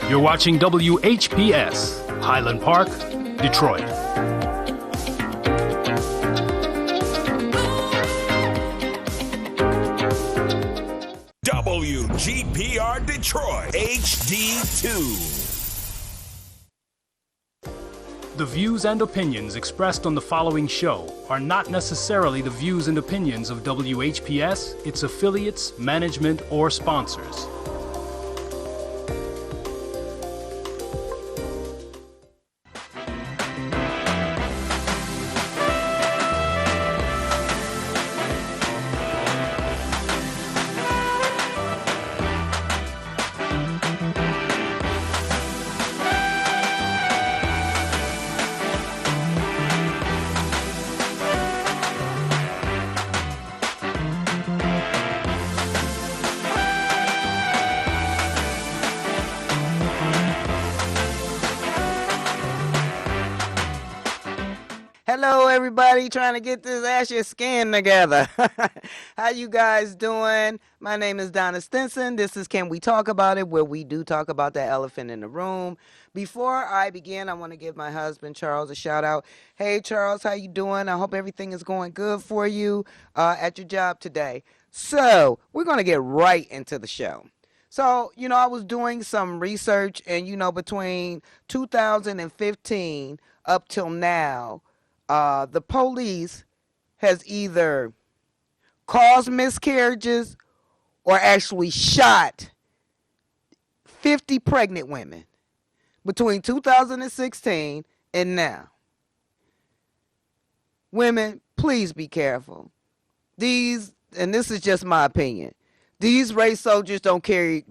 You're watching WHPS, Highland Park, Detroit. WGPR Detroit, HD2. The views and opinions expressed on the following show are not necessarily the views and opinions of WHPS, its affiliates, management, or sponsors. Hello, everybody trying to get this Asher skin together. How you guys doing? My name is Donna Stinson. This is Can We Talk About It, where we do talk about the elephant in the room. Before I begin, I want to give my husband, Charles, a shout out. Hey, Charles, how you doing? I hope everything is going good for you at your job today. So we're going to get right into the show. So, I was doing some research, and, between 2015 up till now, the police has either caused miscarriages or actually shot 50 pregnant women between 2016 and now. Women, please be careful. And this is just my opinion, these race soldiers don't care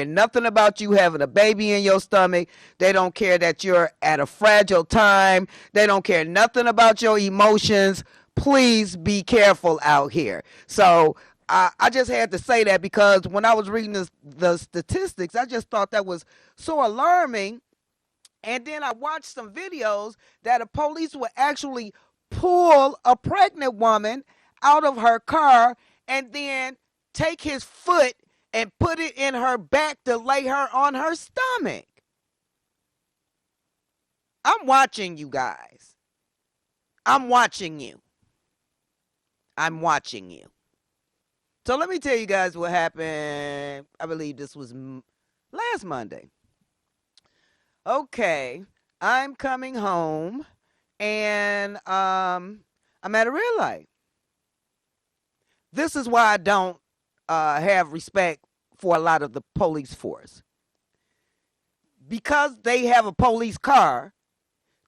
nothing about you having a baby in your stomach. They don't care that you're at a fragile time. They don't care nothing about your emotions. Please be careful out here. So I just had to say that because when I was reading the statistics, I just thought that was so alarming. And then I watched some videos that the police would actually pull a pregnant woman out of her car and then take his foot and put it in her back to lay her on her stomach. I'm watching you guys. I'm watching you. So let me tell you guys what happened. I believe this was last Monday. Okay, I'm coming home and I'm at a red light. This is why I don't have respect for a lot of the police force. Because they have a police car,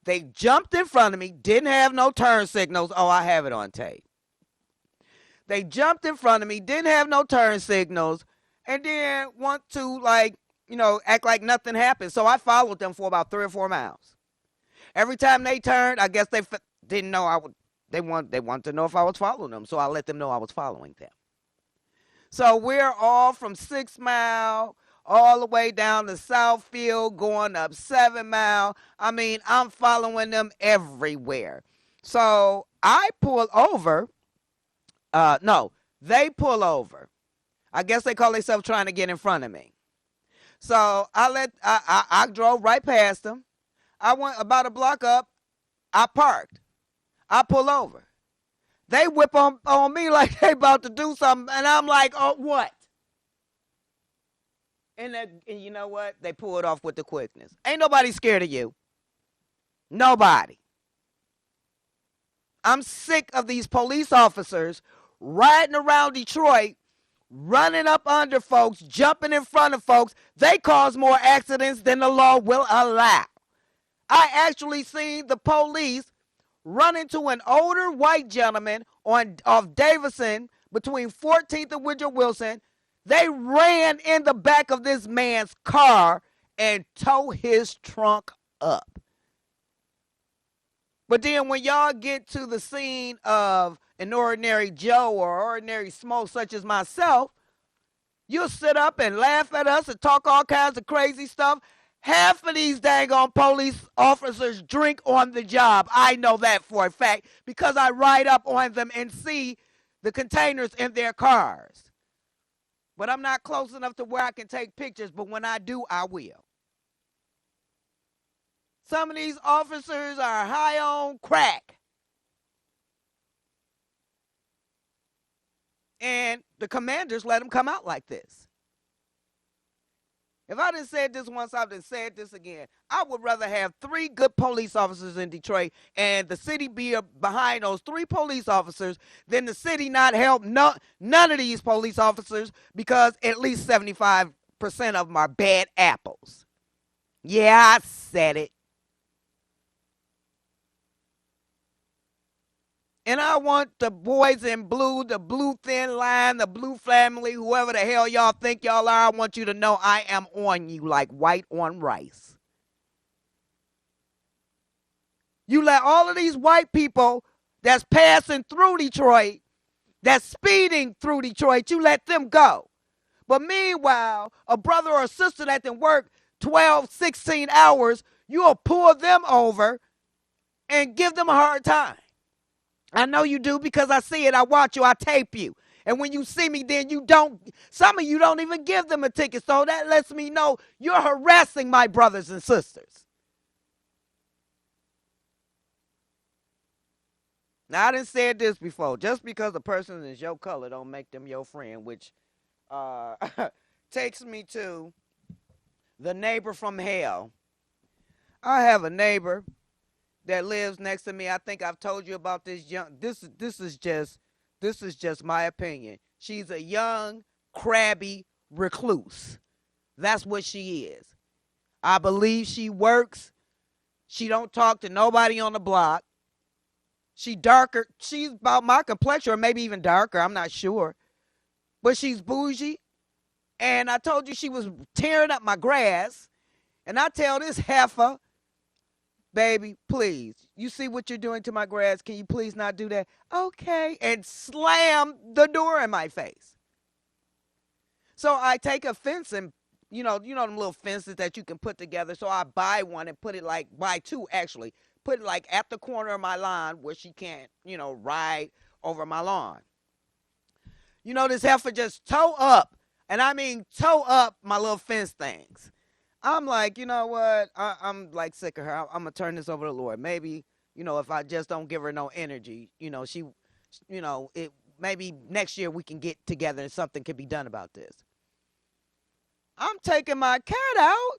they jumped in front of me, didn't have no turn signals. Oh, I have it on tape. They jumped in front of me, didn't have no turn signals, and then want to act like nothing happened. So I followed them for about 3 or 4 miles. Every time they turned, I guess they didn't know they wanted to know if I was following them, so I let them know I was following them. So we're all from 6 Mile all the way down to Southfield, going up 7 Mile. I mean, I'm following them everywhere. So I pull over. They pull over. I guess they call themselves trying to get in front of me. So I drove right past them. I went about a block up. I parked. I pull over. They whip on me like they about to do something, and I'm like, oh, what? And you know what? They pull it off with the quickness. Ain't nobody scared of you. Nobody. I'm sick of these police officers riding around Detroit, running up under folks, jumping in front of folks. They cause more accidents than the law will allow. I actually seen the police run into an older white gentleman off Davison between 14th and Woodrow Wilson. They ran in the back of this man's car and tore his trunk up. But then when y'all get to the scene of an ordinary Joe or ordinary Smoke such as myself, you'll sit up and laugh at us and talk all kinds of crazy stuff. Half of these dang on police officers drink on the job. I know that for a fact because I ride up on them and see the containers in their cars. But I'm not close enough to where I can take pictures, but when I do, I will. Some of these officers are high on crack. And the commanders let them come out like this. If I didn't say this once, I've just said this again. I would rather have 3 good police officers in Detroit and the city be behind those 3 police officers than the city not help none of these police officers, because at least 75% of them are bad apples. Yeah, I said it. And I want the boys in blue, the blue thin line, the blue family, whoever the hell y'all think y'all are, I want you to know I am on you like white on rice. You let all of these white people that's passing through Detroit, that's speeding through Detroit, you let them go. But meanwhile, a brother or a sister that can work 12, 16 hours, you'll pull them over and give them a hard time. I know you do, because I see it. I watch you. I tape you. And when you see me, then some of you don't even give them a ticket. So that lets me know you're harassing my brothers and sisters. Now, I done said this before. Just because a person is your color don't make them your friend, which takes me to the neighbor from hell. I have a neighbor that lives next to me. I think I've told you about this this is just my opinion. She's a young, crabby recluse. That's what she is. I believe she works. She don't talk to nobody on the block. She's about my complexion, or maybe even darker, I'm not sure. But she's bougie. And I told you she was tearing up my grass. And I tell this heifer, baby, please, you see what you're doing to my grass? Can you please not do that? Okay. And slam the door in my face. So I take a fence and, you know them little fences that you can put together. So I buy one and buy 2 actually. Put it like at the corner of my lawn where she can't, ride over my lawn. This heifer just toe up. And I mean toe up my little fence things. I'm like, you know what? I'm like sick of her. I'm going to turn this over to the Lord. Maybe, if I just don't give her no energy, maybe next year we can get together and something can be done about this. I'm taking my cat out.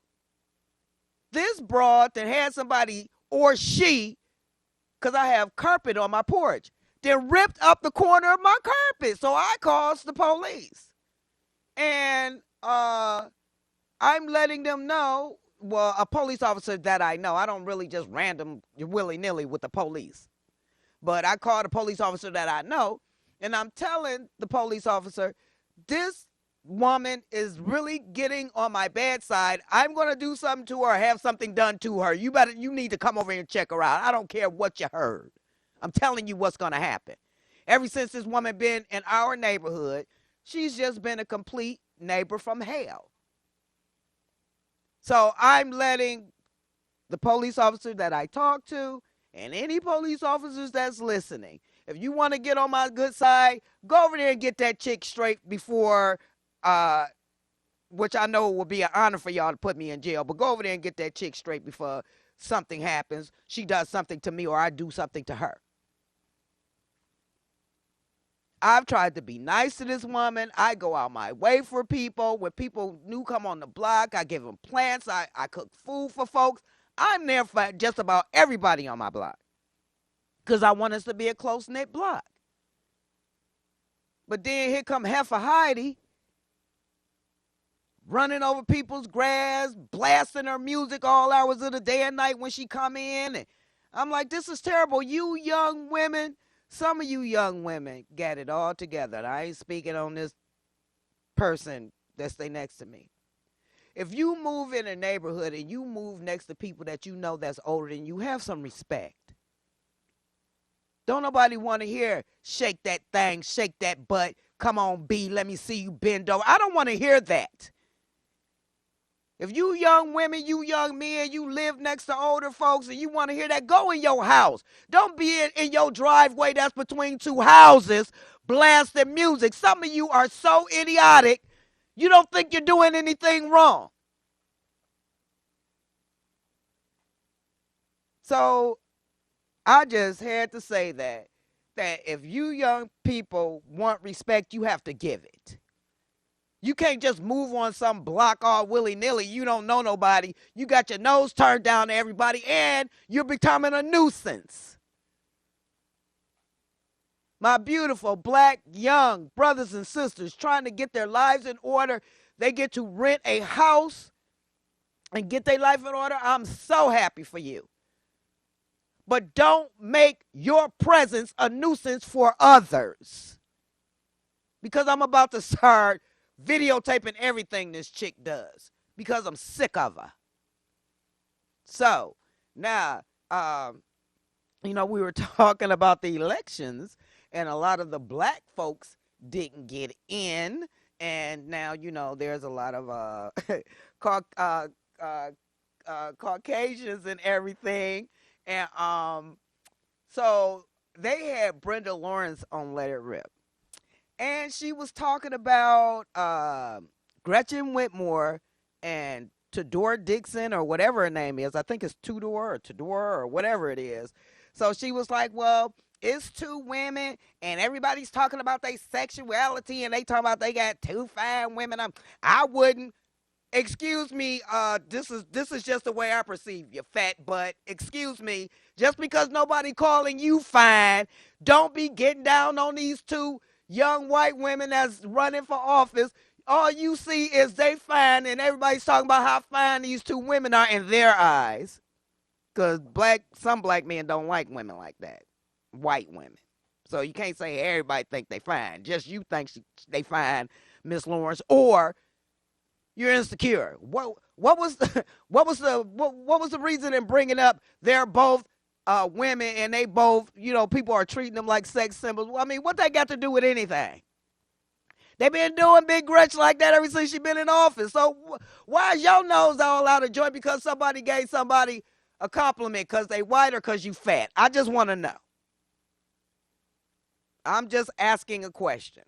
This broad that had somebody, or she, because I have carpet on my porch, then ripped up the corner of my carpet. So I calls the police. And, I'm letting them know, well, a police officer that I know. I don't really just random willy-nilly with the police. But I called a police officer that I know, and I'm telling the police officer, this woman is really getting on my bad side. I'm going to do something to her or have something done to her. You need to come over here and check her out. I don't care what you heard. I'm telling you what's going to happen. Ever since this woman been in our neighborhood, she's just been a complete neighbor from hell. So I'm letting the police officer that I talk to and any police officers that's listening, if you want to get on my good side, go over there and get that chick straight before, which I know will be an honor for y'all to put me in jail, but go over there and get that chick straight before something happens. She does something to me or I do something to her. I've tried to be nice to this woman. I go out my way for people. When people new come on the block, I give them plants. I cook food for folks. I'm there for just about everybody on my block because I want us to be a close-knit block. But then here come Heifer Heidi running over people's grass, blasting her music all hours of the day and night when she come in. And I'm like, this is terrible. You young women. Some of you young women got it all together. And I ain't speaking on this person that stay next to me. If you move in a neighborhood and you move next to people that you know that's older than you, have some respect. Don't nobody want to hear, shake that thing, shake that butt, come on, B, let me see you bend over. I don't want to hear that. If you young women, you young men, you live next to older folks and you want to hear that, go in your house. Don't be in your driveway that's between 2 houses blasting music. Some of you are so idiotic, you don't think you're doing anything wrong. So I just had to say that if you young people want respect, you have to give it. You can't just move on some block all willy-nilly. You don't know nobody. You got your nose turned down to everybody, and you're becoming a nuisance. My beautiful black young brothers and sisters trying to get their lives in order. They get to rent a house and get their life in order. I'm so happy for you. But don't make your presence a nuisance for others. Because I'm about to start videotaping everything this chick does. Because I'm sick of her. So, now, we were talking about the elections. And a lot of the black folks didn't get in. And now, there's a lot of Caucasians and everything. And so they had Brenda Lawrence on Let It Rip. And she was talking about Gretchen Whitmer and Tudor Dixon, or whatever her name is. I think it's Tudor or whatever it is. So she was like, well, it's two women, and everybody's talking about their sexuality, and they talking about they got two fine women. I wouldn't. Excuse me, this is just the way I perceive you, fat butt. Excuse me, just because nobody calling you fine, don't be getting down on these two young white women that's running for office. All you see is they fine, and everybody's talking about how fine these two women are in their eyes. Because some black men don't like women like that, white women. So you can't say everybody think they fine. Just you think they fine, Miss Lawrence, or you're insecure. What was the reason in bringing up they're both women and they both, people are treating them like sex symbols? Well, I mean, what they got to do with anything? They've been doing Big Gretchen like that ever since she been in office. So why is your nose all out of joint because somebody gave somebody a compliment because they white or because you fat? I just want to know. I'm just asking a question.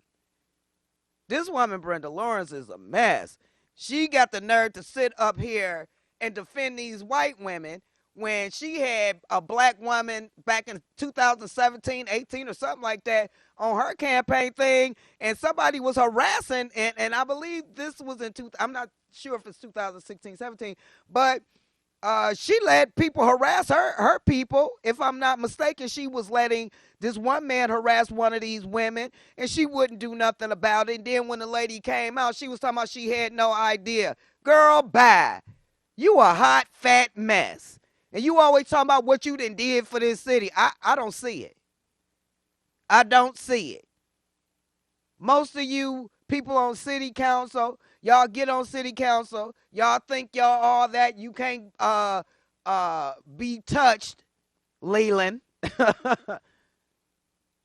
This woman, Brenda Lawrence, is a mess. She got the nerve to sit up here and defend these white women when she had a black woman back in 2017, 18 or something like that on her campaign thing, and somebody was harassing, and I believe this was I'm not sure if it's 2016, 17, but she let people harass her people. If I'm not mistaken, she was letting this one man harass one of these women, and she wouldn't do nothing about it. And then when the lady came out, she was talking about she had no idea. Girl, bye. You a hot, fat mess. And you always talking about what you done did for this city. I don't see it. I don't see it. Most of you people on city council, y'all get on city council, y'all think y'all all that. You can't be touched, Leland.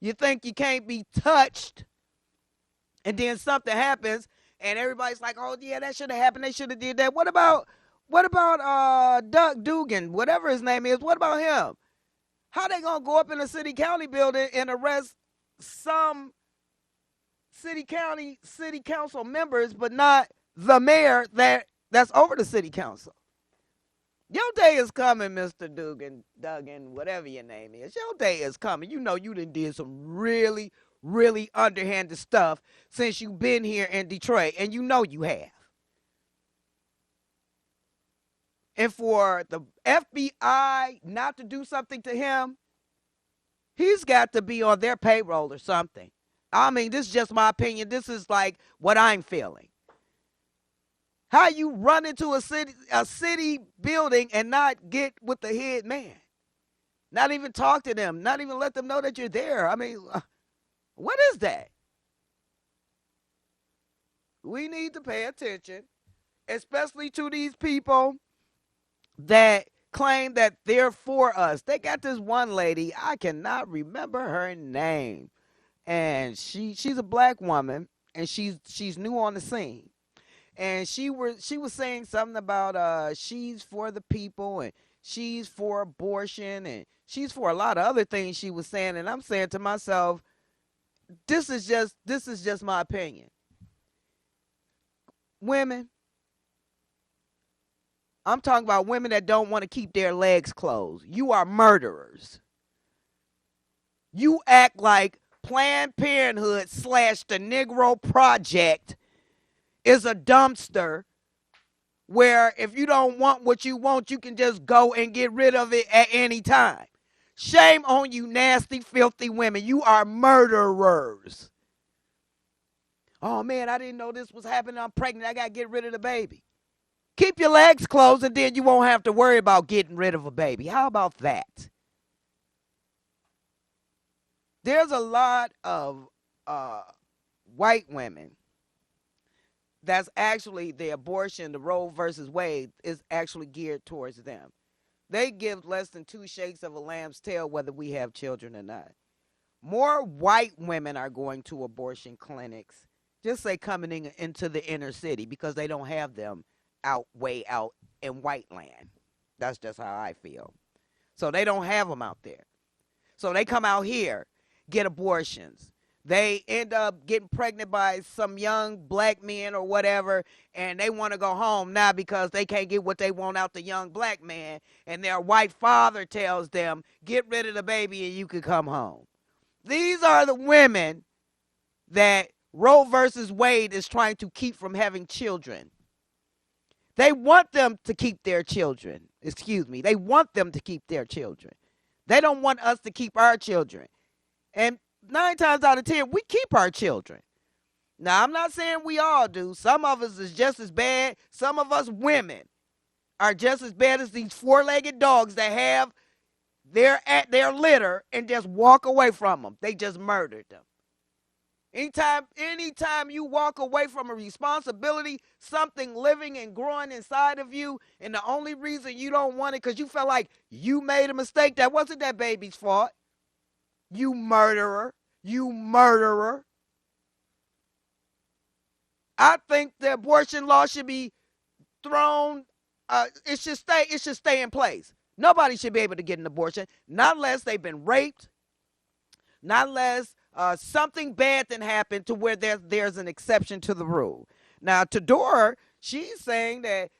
You think you can't be touched, and then something happens, and everybody's like, oh, yeah, that should have happened. They should have did that. What about Doug Dugan, whatever his name is? What about him? How they going to go up in a city county building and arrest some city council members, but not the mayor that's over the city council? Your day is coming, Mr. Duggan, whatever your name is. Your day is coming. You know you done did some really, really underhanded stuff since you've been here in Detroit, and you know you have. And for the FBI not to do something to him, he's got to be on their payroll or something. I mean, this is just my opinion. This is like what I'm feeling. How you run into a city building and not get with the head man? Not even talk to them. Not even let them know that you're there. I mean, what is that? We need to pay attention, especially to these people that claim that they're for us. They got this one lady, I cannot remember her name, and she's a black woman, and she's new on the scene. And she was saying something about she's for the people, and she's for abortion, and she's for a lot of other things she was saying. And I'm saying to myself, this is just my opinion. Women, I'm talking about women that don't want to keep their legs closed. You are murderers. You act like Planned Parenthood / the Negro Project is a dumpster where if you don't want what you want, you can just go and get rid of it at any time. Shame on you, nasty, filthy women. You are murderers. Oh, man, I didn't know this was happening. I'm pregnant. I got to get rid of the baby. Keep your legs closed, and then you won't have to worry about getting rid of a baby. How about that? There's a lot of white women that's actually the abortion, the Roe versus Wade, is actually geared towards them. They give less than 2 shakes of a lamb's tail whether we have children or not. More white women are going to abortion clinics, just say coming into the inner city, because they don't have them way out in white land. That's just how I feel. So they don't have them out there. So they come out here, get abortions. They end up getting pregnant by some young black men or whatever, and they want to go home now because they can't get what they want out the young black man, and their white father tells them, get rid of the baby and you can come home. These are the women that Roe versus Wade is trying to keep from having children. They want them to keep their children. They want them to keep their children. They don't want us to keep our children. And 9 times out of 10, we keep our children. Now, I'm not saying we all do. Some of us is just as bad. Some of us women are just as bad as these 4-legged dogs that have their litter and just walk away from them. They just murdered them. Anytime you walk away from a responsibility, something living and growing inside of you, and the only reason you don't want it because you felt like you made a mistake, that wasn't that baby's fault. You murderer. You murderer. I think the abortion law should be thrown. It should stay in place. Nobody should be able to get an abortion, not unless they've been raped, not unless something bad then happened to where there's an exception to the rule. Now, Tadora, she's saying that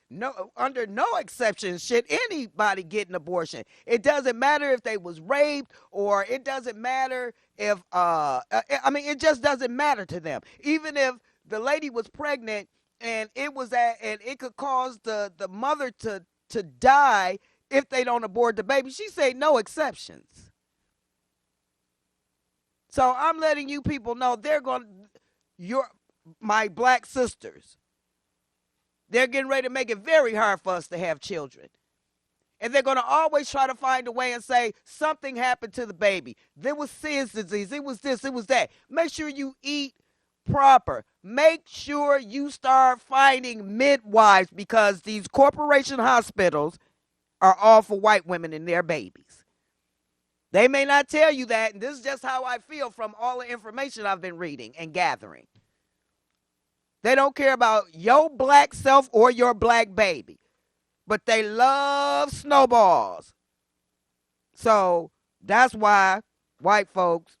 under no exception should anybody get an abortion. It doesn't matter if they was raped, or it doesn't matter if it just doesn't matter to them. Even if the lady was pregnant and it could cause the mother to die if they don't abort the baby, she said no exceptions. So I'm letting you people know my black sisters, they're getting ready to make it very hard for us to have children. And they're going to always try to find a way and say something happened to the baby. There was SIDS disease. It was this, it was that. Make sure you eat proper. Make sure you start finding midwives, because these corporation hospitals are all for white women and their babies. They may not tell you that, and this is just how I feel from all the information I've been reading and gathering. They don't care about your black self or your black baby, but they love snowballs. So that's why white folks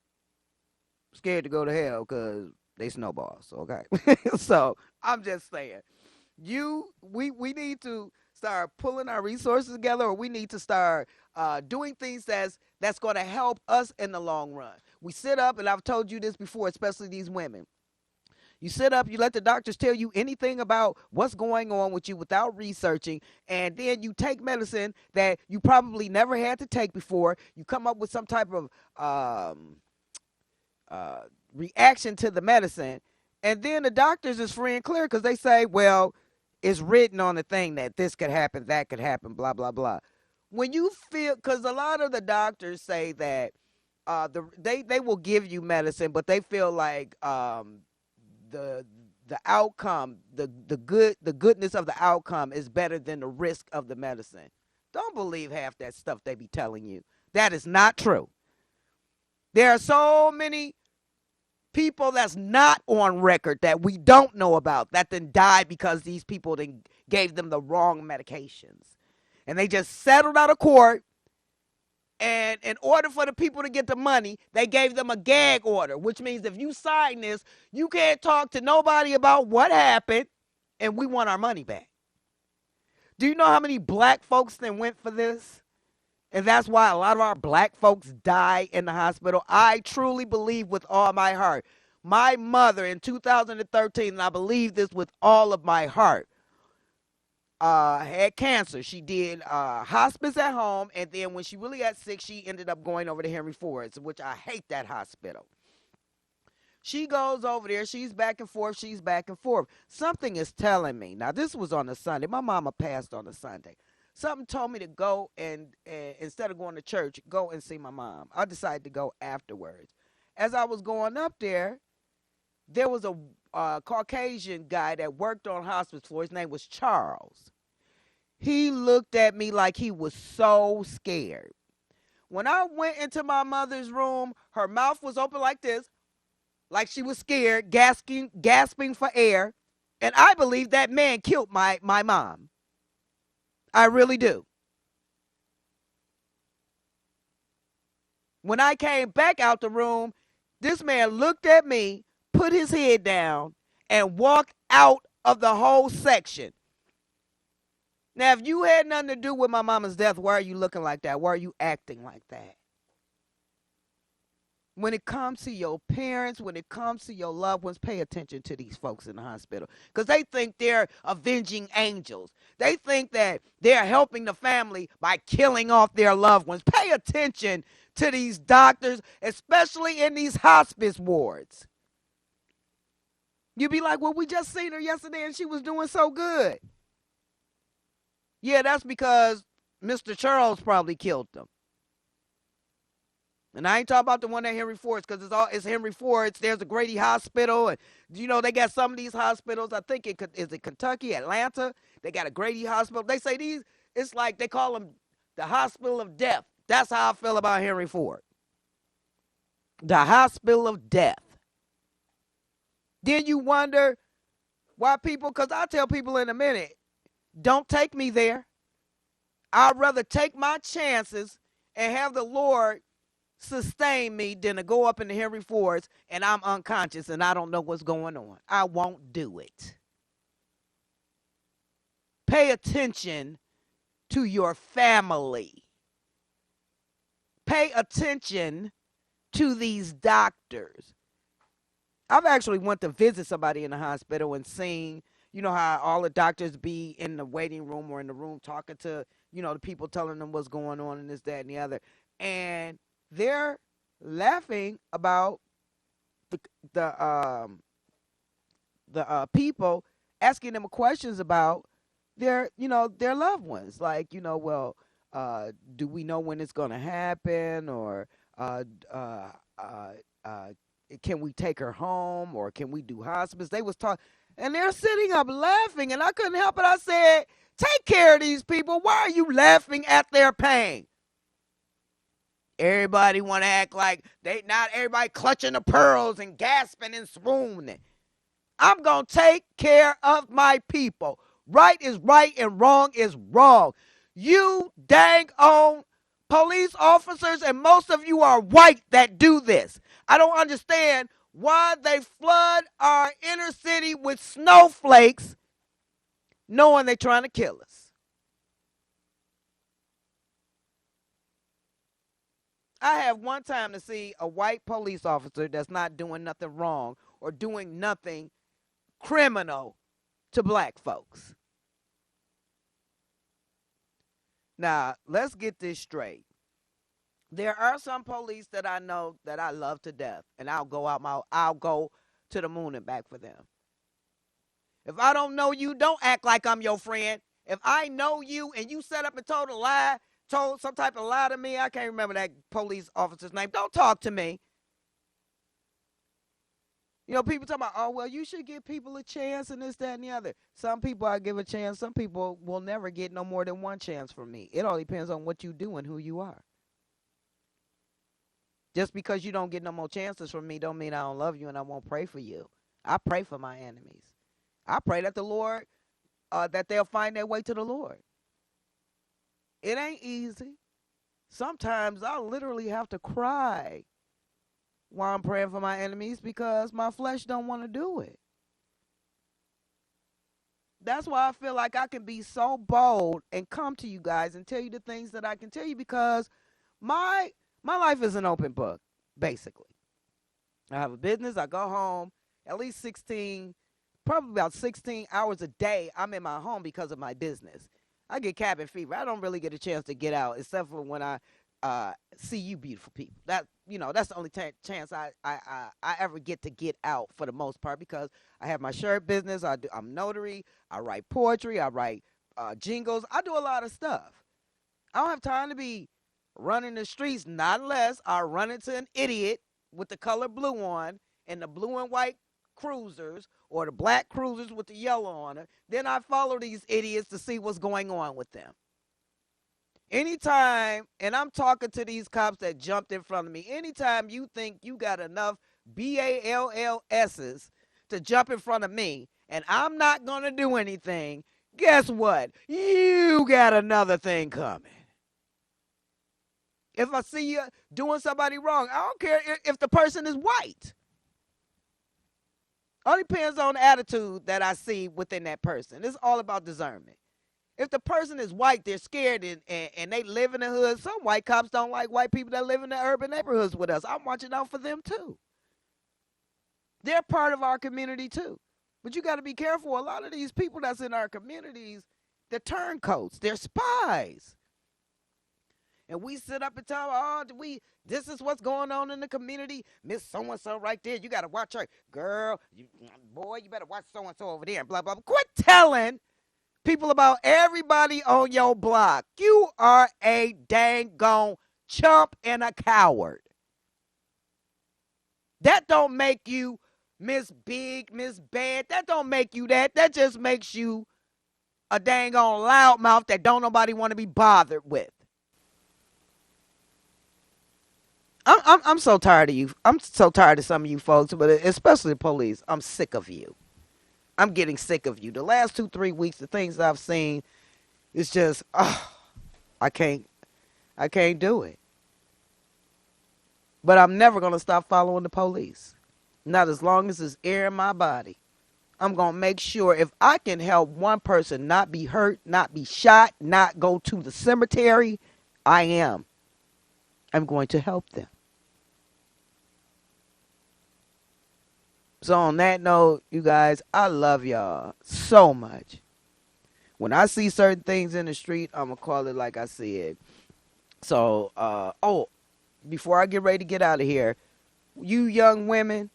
scared to go to hell, because they snowballs, okay? So I'm just saying, we need to start pulling our resources together, or we need to start doing things that's going to help us in the long run. We sit up, and I've told you this before, especially these women. You sit up, you let the doctors tell you anything about what's going on with you without researching, and then you take medicine that you probably never had to take before. You come up with some type of reaction to the medicine, and then the doctors is free and clear because they say, well, it's written on the thing that this could happen, that could happen, blah, blah, blah. When you feel, because a lot of the doctors say that they will give you medicine, but they feel like the outcome, the goodness of the outcome is better than the risk of the medicine. Don't believe half that stuff they be telling you. That is not true. There are so many people that's not on record that we don't know about that then died because these people then gave them the wrong medications. And they just settled out of court, and in order for the people to get the money, they gave them a gag order, which means if you sign this, you can't talk to nobody about what happened, and we want our money back. Do you know how many black folks that went for this? And that's why a lot of our black folks die in the hospital. I truly believe with all my heart. My mother in 2013, and I believe this with all of my heart, had cancer. She did hospice at home, and then when she really got sick, she ended up going over to Henry Ford's, which I hate that hospital. She goes over there. She's back and forth. She's back and forth. Something is telling me. Now, this was on a Sunday. My mama passed on a Sunday. Something told me to go and instead of going to church, go and see my mom. I decided to go afterwards. As I was going up there was a Caucasian guy that worked on hospice floor. His name was Charles. He looked at me like he was so scared. When I went into my mother's room, her mouth was open like this, like she was scared, gasping for air. And I believe that man killed my mom. I really do. When I came back out the room, this man looked at me, put his head down, and walked out of the whole section. Now, if you had nothing to do with my mama's death, why are you looking like that? Why are you acting like that? When it comes to your parents, when it comes to your loved ones, pay attention to these folks in the hospital because they think they're avenging angels. They think that they're helping the family by killing off their loved ones. Pay attention to these doctors, especially in these hospice wards. You'd be like, well, we just seen her yesterday and she was doing so good. Yeah, that's because Mr. Charles probably killed them. And I ain't talking about the one at Henry Ford's because it's Henry Ford's. There's a Grady Hospital. And, you know, they got some of these hospitals. I think is it Kentucky, Atlanta? They got a Grady Hospital. They say it's like they call them the Hospital of Death. That's how I feel about Henry Ford. The Hospital of Death. Then you wonder why people, because I tell people in a minute, don't take me there. I'd rather take my chances and have the Lord sustain me than to go up into Henry Ford's and I'm unconscious and I don't know what's going on. I won't do it. Pay attention to your family. Pay attention to these doctors. I've actually went to visit somebody in the hospital and seen, you know, how all the doctors be in the waiting room or in the room talking to, you know, the people telling them what's going on and this, that, and the other. And they're laughing about the people asking them questions about their loved ones. Like, well, do we know when it's going to happen? Or can we take her home? Or can we do hospice? They was talking. And they're sitting up laughing, and I couldn't help it. I said, take care of these people. Why are you laughing at their pain? Everybody want to act like not everybody clutching the pearls and gasping and swooning. I'm going to take care of my people. Right is right and wrong is wrong. You dang on police officers, and most of you are white that do this. I don't understand why they flood our inner city with snowflakes knowing they're trying to kill us. I have one time to see a white police officer that's not doing nothing wrong or doing nothing criminal to black folks. Now, let's get this straight. There are some police that I know that I love to death, and I'll go to the moon and back for them. If I don't know you, don't act like I'm your friend. If I know you and you set up and told some type of lie to me, I can't remember that police officer's name. Don't talk to me. You know, people talk about, oh, well, you should give people a chance and this, that, and the other. Some people I give a chance. Some people will never get no more than one chance from me. It all depends on what you do and who you are. Just because you don't get no more chances from me don't mean I don't love you and I won't pray for you. I pray for my enemies. I pray that the Lord, that they'll find their way to the Lord. It ain't easy. Sometimes I literally have to cry while I'm praying for my enemies because my flesh don't want to do it. That's why I feel like I can be so bold and come to you guys and tell you the things that I can tell you, because my life is an open book, basically. I have a business. I go home at least 16, probably about 16 hours a day. I'm in my home because of my business. I get cabin fever. I don't really get a chance to get out except for when I see you beautiful people. That's the only chance I ever get to get out for the most part, because I have my shirt business. I'm notary. I write poetry. I write jingles. I do a lot of stuff. I don't have time to be running the streets, not unless I run into an idiot with the color blue on and the blue and white cruisers, or the black cruisers with the yellow on it. Then I follow these idiots to see what's going on with them. Anytime, and I'm talking to these cops that jumped in front of me, anytime you think you got enough BALLS's to jump in front of me and I'm not going to do anything, guess what? You got another thing coming. If I see you doing somebody wrong, I don't care if the person is white. All depends on the attitude that I see within that person. It's all about discernment. If the person is white, they're scared and they live in the hood. Some white cops don't like white people that live in the urban neighborhoods with us. I'm watching out for them too. They're part of our community too. But you got to be careful. A lot of these people that's in our communities, they're turncoats. They're spies. And we sit up and tell, this is what's going on in the community. Miss so-and-so right there, you got to watch her. Girl, boy, you better watch so-and-so over there, and blah, blah, blah. Quit telling people about everybody on your block. You are a dang gone chump and a coward. That don't make you Miss Big, Miss Bad. That don't make you that. That just makes you a dang on loudmouth that don't nobody want to be bothered with. I'm so tired of you. I'm so tired of some of you folks, but especially the police. I'm sick of you. I'm getting sick of you. The last 2-3 weeks, the things I've seen, it's just, I can't do it. But I'm never going to stop following the police. Not as long as it's air in my body. I'm going to make sure if I can help one person not be hurt, not be shot, not go to the cemetery, I am. I'm going to help them. So on that note, you guys, I love y'all so much. When I see certain things in the street, I'm going to call it like I see it. So, before I get ready to get out of here, you young women,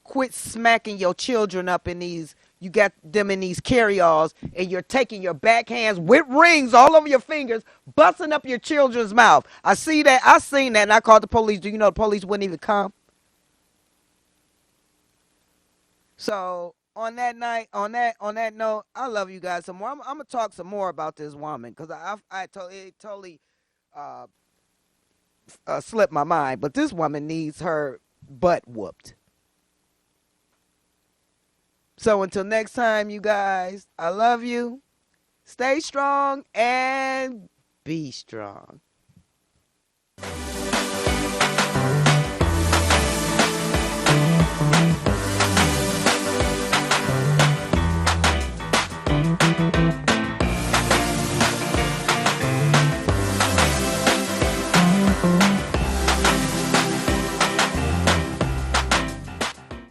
quit smacking your children up in these, you got them in these carry-alls, and you're taking your backhands with rings all over your fingers, busting up your children's mouth. I seen that, and I called the police. Do you know the police wouldn't even come? So on that note, I love you guys some more. I'm gonna talk some more about this woman, because it totally slipped my mind. But this woman needs her butt whooped. So until next time, you guys, I love you. Stay strong and be strong.